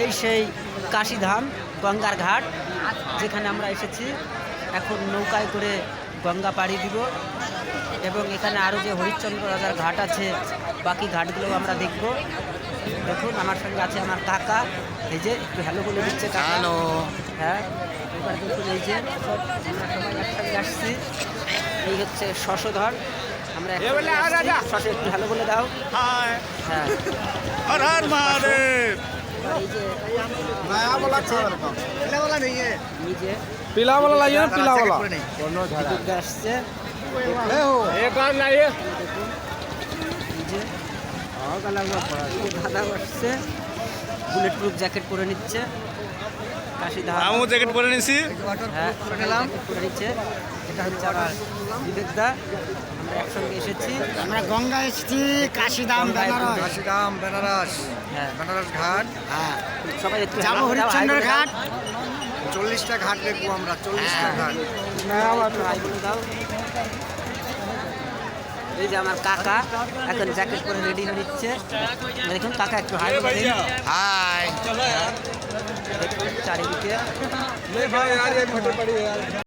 এই সেই কাশীধাম গঙ্গার ঘাট, যেখানে আমরা এসেছি। এখন নৌকায় করে গঙ্গা পাড়ি দিব এবং এখানে আরও যে হরিশ্চন্দ্র রাজার ঘাট আছে, বাকি ঘাটগুলো আমরা দেখব। দেখুন আমার সঙ্গে আছে আমার কাকা, এই যে একটু হ্যালো বলে দিচ্ছে কাকা। হ্যালো। হ্যাঁ, এবার দেখুন এই যে আমরা সবাই একসঙ্গে আসছি। এই হচ্ছে শশধর, আমরা শশে একটু হ্যালো বলে দাও। হ্যাঁ, হর হর মহাদেব। এই যে এই যে पीला वाला लाइए ना, पीला वाला দুর্গা আসছে। एक और लाइए। দেখুন এই যে দাদা আসছে, বুলেট প্রুফ জ্যাকেট পরে নিচ্ছে কাশীধাম। আমিও জ্যাকেট পরে নিছি। হ্যাঁ, জ্যাকেট পরে নিচ্ছে। এটা হচ্ছে আমার বিবেকদা, আমরা একসঙ্গে এসেছি। আমরা গঙ্গা এসেছি, কাশীধাম বেনারস। काशीधाम बेनारस হ্যাঁ, বেনারস ঘাট। হ্যাঁ, সবাই একটু যাবো hello বলে দাও, hi হরিশ্চন্দ্র বলে দাও। ঘাট। 40টা ঘাট দেখবো আমরা, 40টা ঘাট। একটু hi বলে দাও। এই যে আমার কাকা এখন জ্যাকেট পরে রেডি হয়ে নিচ্ছে। দেখুন কাকা একটু হাই বলে দিন। হাই। দেখুন চারিদিকে ले भाई यार, ये फोटो पड़ी है यार।